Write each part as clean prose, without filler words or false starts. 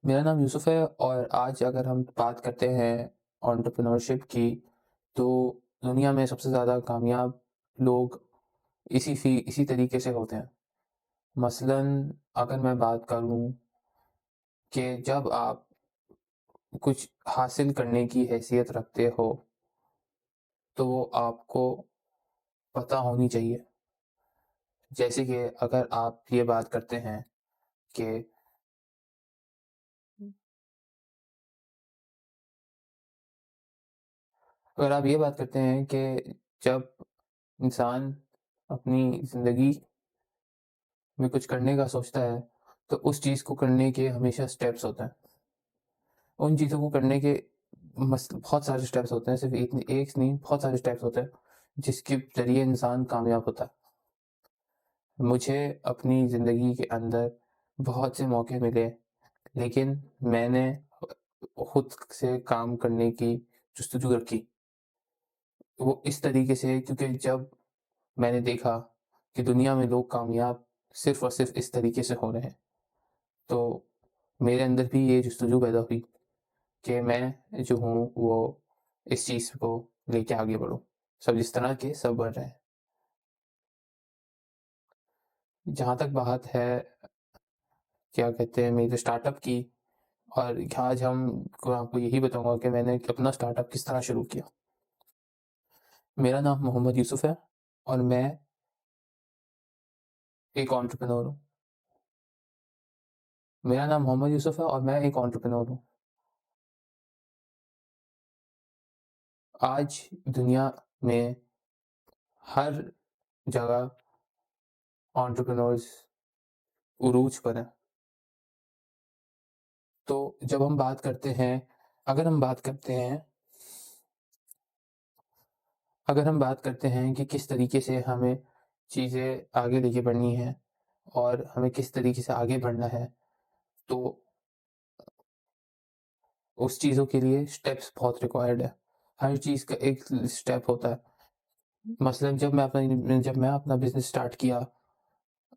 मेरा नाम यूसुफ़ है और आज अगर हम बात करते हैं एंटरप्रेन्योरशिप की, तो दुनिया में सबसे ज़्यादा कामयाब लोग इसी तरीके से होते हैं। मसलन अगर मैं बात करूँ कि जब आप कुछ हासिल करने की हैसियत रखते हो, तो वो आपको पता होनी चाहिए। जैसे कि अगर आप ये बात करते हैं कि अगर आप ये बात करते हैं कि जब इंसान अपनी ज़िंदगी में कुछ करने का सोचता है, तो उस चीज़ को करने के हमेशा स्टेप्स होते हैं। उन चीज़ों को करने के बहुत सारे स्टेप्स होते हैं, सिर्फ़ एक नहीं बहुत सारे स्टेप्स होते हैं, जिसके ज़रिए इंसान कामयाब होता है। मुझे अपनी ज़िंदगी के अंदर बहुत से मौके मिले, लेकिन मैंने खुद से काम करने की जुस्तजू रखी। वो इस तरीके से क्योंकि जब मैंने देखा कि दुनिया में लोग कामयाब सिर्फ़ और सिर्फ़ इस तरीके से हो रहे हैं, तो मेरे अंदर भी ये जुस्तजू पैदा हुई कि मैं जो हूँ वो इस चीज़ को लेके आगे बढ़ूँ। सब जिस तरह के सब बढ़ रहे हैं। जहाँ तक बात है क्या कहते हैं मेरे स्टार्टअप की और आज आपको यही बताऊँगा कि मैंने अपना स्टार्टअप किस तरह शुरू किया। मेरा नाम मोहम्मद यूसुफ़ है और मैं एक एंटरप्रेन्योर हूँ। मेरा नाम मोहम्मद यूसुफ़ है और मैं एक एंटरप्रेन्योर हूँ। आज दुनिया में हर जगह एंटरप्रेन्योर्स उरूज पर हैं। तो जब हम बात करते हैं अगर हम बात करते हैं अगर हम बात करते हैं कि किस तरीके से हमें चीज़ें आगे लेके बढ़नी है और हमें किस तरीके से आगे बढ़ना है, तो उस चीज़ों के लिए स्टेप्स बहुत रिक्वायर्ड है। हर चीज़ का एक स्टेप होता है। मसलन जब मैं अपना बिज़नेस स्टार्ट किया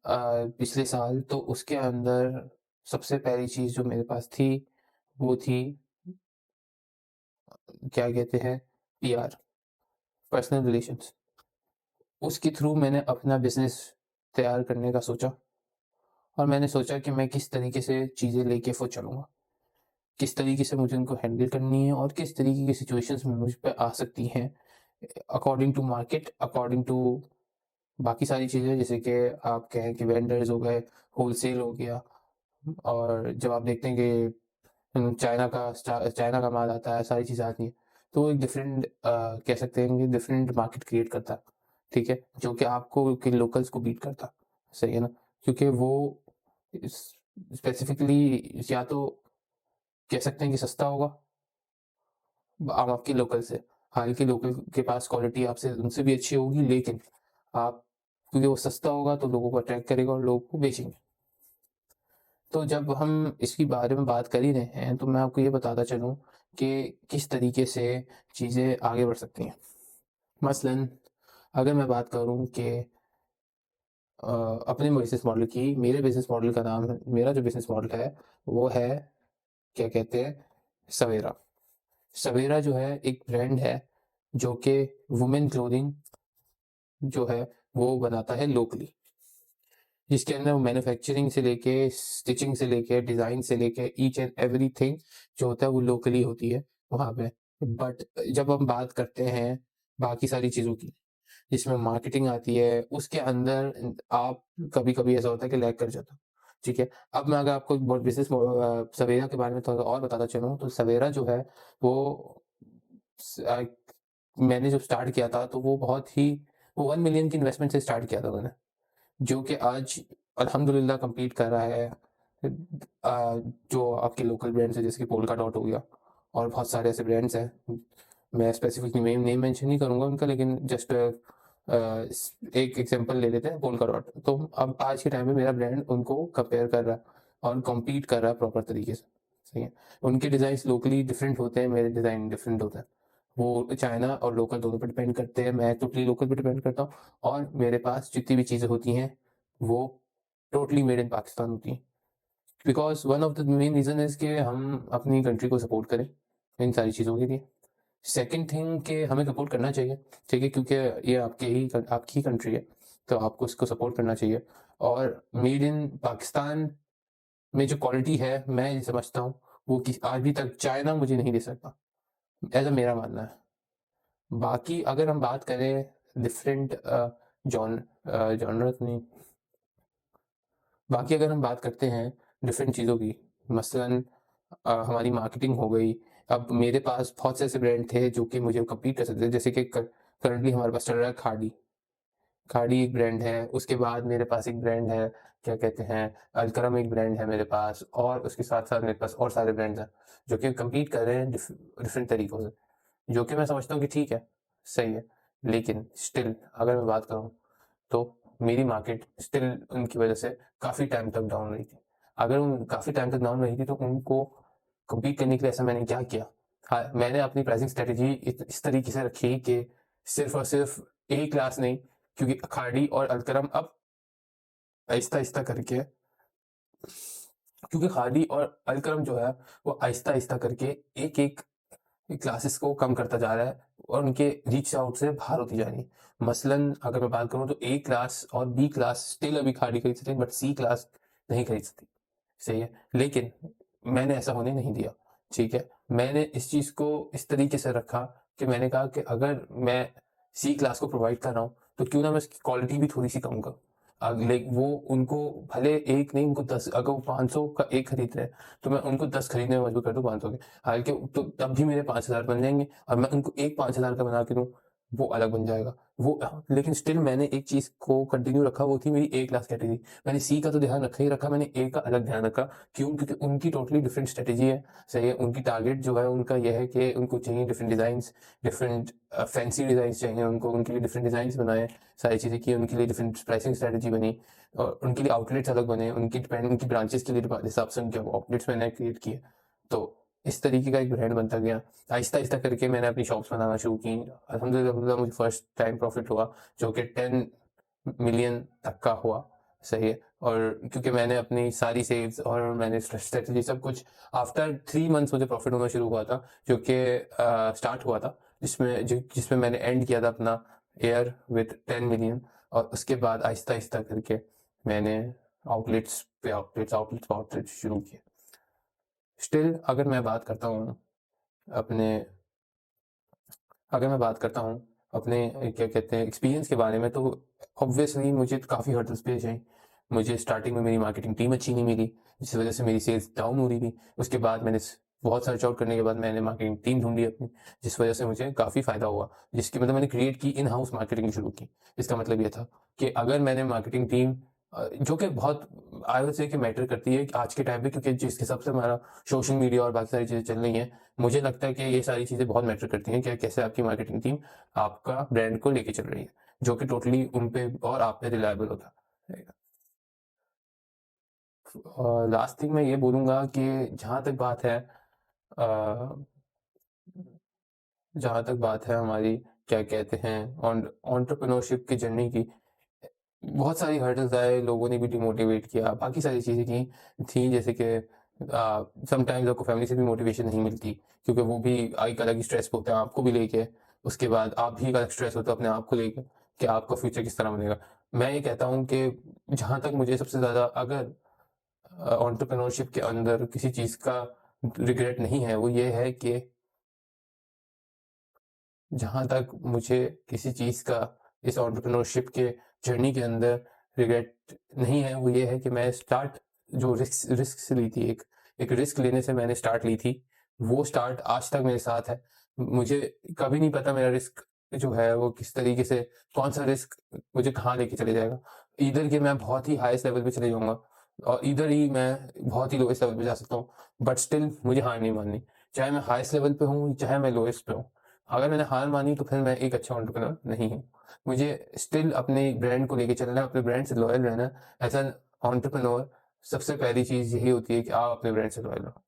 पिछले साल तो उसके अंदर सबसे पहली चीज़ जो मेरे पास थी, वो थी क्या कहते हैं पीआर, पर्सनल रिलेशंस। उसके थ्रू मैंने अपना बिज़नेस तैयार करने का सोचा और मैंने सोचा कि मैं किस तरीके से चीज़ें लेके चलूँगा। किस तरीके से मुझे उनको हैंडल करनी है और किस तरीके की सिचुएशंस में मुझ पे आ सकती हैं, according to market, according to बाकी सारी चीज़ें जैसे कि आप कहें कि वेंडर्स हो गए, होलसेल हो गया और जब आप देखते हैं कि चाइना का माल आता है, सारी चीज़ें आती हैं, तो वो एक डिफरेंट कह सकते हैं कि डिफरेंट मार्केट क्रिएट करता है, ठीक है? जो कि आपको कि लोकल्स को बीट करता है, सही है ना? क्योंकि वो इस स्पेसिफिकली या तो कह सकते हैं कि सस्ता होगा आप आपके लोकल से। हालाँकि लोकल के पास क्वालिटी आपसे उनसे भी अच्छी होगी लेकिन आप क्योंकि वो सस्ता होगा तो लोगों को अट्रैक्ट करेगा और लोग वो बेचेंगे। तो जब हम इसके बारे में बात कर ही रहे हैं, तो मैं आपको ये बताता चलूँ कि किस तरीके से चीज़ें आगे बढ़ सकती हैं। मसलन अगर मैं बात करूँ कि अ, अपने बिज़नेस मॉडल की, मेरा जो बिज़नेस मॉडल है, वो है क्या कहते हैं सवेरा। सवेरा जो है एक ब्रांड है, जो कि वुमेन क्लोथिंग जो है, वो बनाता है लोकली। जिसके अंदर वो मैन्युफैक्चरिंग से लेके, स्टिचिंग से लेके, डिज़ाइन से लेके ईच एंड एवरीथिंग जो होता है वो लोकली होती है वहाँ पे। बट जब हम बात करते हैं बाकी सारी चीज़ों की, जिसमें मार्केटिंग आती है, उसके अंदर आप कभी-कभी ऐसा होता है कि लैग कर जाता हूँ, ठीक है? अब मैं अगर आपको सवेरा के बारे में थोड़ा और बताता चलूँ, तो सवेरा जो है वो स अ, मैंने जब स्टार्ट किया था तो वो 1 मिलियन की इन्वेस्टमेंट से स्टार्ट किया था मैंने। जो कि आज अल्हम्दुलिल्लाह कम्पीट कर रहा है जो आपके लोकल ब्रांड्स हैं जैसे कि पोल्का डॉट हो गया और बहुत सारे ऐसे ब्रांड्स हैं। मैं स्पेसिफिक नेम मेंशन नहीं करूँगा उनका लेकिन जस्ट एक एग्ज़ाम्पल ले लेते हैं पोल्का डॉट। तो अब आज के टाइम में मेरा ब्रांड उनको कंपेयर कर रहा है और कॉम्पीट कर रहा है प्रॉपर तरीके से, सही है। उनके डिज़ाइन्स लोकली डिफरेंट होते हैं, मेरे डिज़ाइन डिफरेंट होते हैं। वो चाइना और लोकल दोनों पे डिपेंड करते हैं, मैं टोटली लोकल पे डिपेंड करता हूँ। और मेरे पास जितनी भी चीज़ें होती हैं, वो टोटली मेड इन पाकिस्तान होती हैं। Because one of the main reason is कि हम अपनी कंट्री को सपोर्ट करें इन सारी चीज़ों के लिए। सेकंड थिंग कि हमें सपोर्ट करना चाहिए, ठीक है? क्योंकि ये आपकी ही कंट्री है, तो आपको इसको सपोर्ट करना चाहिए। और मेड इन पाकिस्तान में जो क्वालिटी है, मैं ये समझता हूँ, वो कि अभी तक चाइना मुझे नहीं दे सकता, ऐसा मेरा मानना है। बाकी अगर हम बात करें डिफरेंट जॉनर नहीं, बाकी अगर हम बात करते हैं डिफरेंट चीज़ों की, मसलन हमारी मार्केटिंग हो गई। अब मेरे पास बहुत से ऐसे ब्रांड थे जो कि मुझे कम्पीट कर सकते थे, जैसे कि करंटली हमारे पास चल रहा है खाड़ी। खाड़ी एक ब्रांड है, उसके बाद मेरे पास एक ब्रांड है, क्या कहते हैं, अल्करम एक ब्रांड है मेरे पास, और उसके साथ-साथ मेरे पास और सारे ब्रांड्स हैं, जो कि कम्पीट कर रहे हैं डिफरेंट तरीकों से, जो कि मैं समझता हूँ कि ठीक है, सही है। लेकिन स्टिल अगर मैं बात करूँ, तो मेरी मार्केट स्टिल उनकी वजह से काफ़ी टाइम तक डाउन रही थी। अगर उन काफ़ी टाइम तक डाउन रही थी, तो उनको कम्पीट करने के लिए ऐसा मैंने क्या किया? हाँ, मैंने अपनी प्राइसिंग स्ट्रैटेजी इस तरीके से रखी कि सिर्फ़ और सिर्फ़ एक क्लास नहीं, क्योंकि खाड़ी और अल्करम अब आहिस्ता-आहिस्ता करके, क्योंकि खाड़ी और अल्करम जो है, वो आहिस्ता-आहिस्ता करके एक-एक क्लासेस को कम करता जा रहा है और उनके रीच आउट से बाहर होती जा रही है। मसलन अगर मैं बात करूँ, तो ए क्लास और बी क्लास स्टिल अभी खाड़ी खरीद सकती है, बट सी क्लास नहीं खरीद सकती। सही है। लेकिन मैंने ऐसा होने नहीं दिया, ठीक है? मैंने इस चीज़ को इस तरीके से रखा कि मैंने कहा कि अगर मैं सी क्लास को प्रोवाइड कर रहा हूँ, तो क्यों ना मैं उसकी क्वालिटी भी थोड़ी-सी कम करूँ। लाइक वो उनको भले 1 नहीं, उनको 10, अगर वो 500 का 1 खरीद रहे हैं, तो मैं उनको 10 खरीदने में मजबूर कर दूँ 500 के। हालाँकि तो तब भी मेरे 5,000 बन जाएँगे, और मैं उनको एक 5,000 का बना के दूँ, वो अलग बन जाएगा। लेकिन स्टिल मैंने एक चीज़ को कंटिन्यू रखा, वो थी मेरी ए क्लास कैटेगरी। मैंने सी का तो ध्यान रखा ही रखा, मैंने ए का अलग ध्यान रखा। क्यों? क्योंकि उनकी टोटली डिफरेंट स्ट्रैटेजी है, सही है? उनकी टारगेट जो है उनका ये है कि उनको चाहिए different designs, different fancy designs चाहिए उनको, उनके लिए डिफरेंट डिज़ाइन्स बनाए, सारी चीज़ें की, उनके लिए डिफरेंट प्राइसिंग स्ट्रैटेजी बनी, और उनके लिए आउटलेट्स अलग बने, उनकी ब्रांचेज़ के लिए हिसाब से उनके आउटलेट्स मैंने क्रिएट किए। तो इस तरीके का एक ब्रांड बनता गया। आहिस्ता-आहिस्ता करके मैंने अपनी शॉप्स बनाना शुरू की। अल्हम्दुलिल्लाह मुझे फर्स्ट टाइम प्रॉफिट हुआ, जो कि 10 मिलियन तक का हुआ, सही है? और क्योंकि मैंने अपनी सारी सेव्स और मैंने स्ट्रैटेजी सब कुछ, आफ्टर 3 मंथ्स मुझे प्रॉफिट होना शुरू हुआ था, जो कि स्टार्ट हुआ था, जिसमें मैंने एंड किया था अपना ईयर विद 10 मिलियन, और उसके बाद आहिस्ता-आहिस्ता करके मैंने आउटलेट्स शुरू किए। स्टिल अपने अगर मैं बात करता हूँ अपने क्या कहते हैं एक्सपीरियंस के बारे में, तो ऑब्वियसली मुझे काफ़ी हर्डल्स पेश आई। मुझे स्टार्टिंग में मेरी मार्केटिंग टीम अच्छी नहीं मिली, जिस वजह से मेरी सेल्स डाउन हो रही थी। उसके बाद बहुत सर्च आउट करने के बाद मैंने मार्केटिंग टीम ढूंढी अपनी, जिस वजह से मुझे काफ़ी फ़ायदा हुआ, जिसकी मतलब मैंने क्रिएट की, इन हाउस मार्केटिंग शुरू की। इसका मतलब ये था कि अगर मैंने मार्केटिंग टीम, जो कि बहुत आई वुड से कि मैटर करती है आज के टाइम पे, क्योंकि जिस हिसाब से हमारा सोशल मीडिया और बाकी सारी चीज़ें चल रही हैं, मुझे लगता है कि ये सारी चीज़ें बहुत मैटर करती हैं कि कैसे आपकी मार्केटिंग टीम आपका ब्रांड को लेके चल रही है, जो कि टोटली उन पे और आप पे रिलायबल होता है। लास्ट थिंग मैं ये बोलूँगा कि जहाँ तक बात है अ, जहाँ तक बात है हमारी क्या कहते हैं एंटरप्रेन्योरशिप की जर्नी की, बहुत सारी हर्डल्स आए, लोगों ने भी डिमोटिवेट किया, बाकी सारी चीज़ें की थी, जैसे कि समटाइम्स आपको फैमिली से भी मोटिवेशन नहीं मिलती, क्योंकि वो भी एक अलग ही स्ट्रेस होता है आपको भी लेके। उसके बाद आप भी एक अलग स्ट्रेस होता है अपने आप को लेके, कि आपका फ्यूचर किस तरह बनेगा। मैं ये कहता हूँ कि जहाँ तक मुझे सबसे ज़्यादा अगर एंटरप्रेन्योरशिप के अंदर किसी चीज़ का रिग्रेट नहीं है, वो ये है कि जहाँ तक मुझे किसी चीज़ का इस एंटरप्रेन्योरशिप के जर्नी के अंदर रिग्रेट नहीं है, वो ये है कि मैं स्टार्ट जो रिस्क से ली थी, एक रिस्क लेने से मैंने स्टार्ट ली थी, वो स्टार्ट आज तक मेरे साथ है। मुझे कभी नहीं पता मेरा रिस्क जो है वो किस तरीके से, कौन-सा रिस्क मुझे कहाँ लेके चले जाएगा। ईदर कि मैं बहुत ही हाईएस्ट लेवल पे चले जाऊँगा, और ईदर ही मैं बहुत ही लोएस्ट लेवल पे जा सकता हूँ। बट स्टिल मुझे हार नहीं माननी। चाहे मैं हाईएस्ट लेवल पे हूँ, चाहे मैं लोएस्ट पे हूँ। अगर मैंने हार मानी, तो फिर मैं एक अच्छा एंटरप्रेन्योर नहीं हूँ। मुझे स्टिल अपने ब्रांड को लेके चलना है, अपने ब्रांड से लॉयल रहना है। एज़ एन एंटरप्रेन्योर सबसे पहली चीज़ यही होती है कि आप अपने ब्रांड से लॉयल रहो।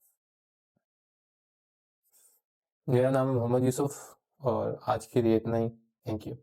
मेरा नाम है मोहम्मद यूसुफ, और आज के लिए इतना ही। Thank you.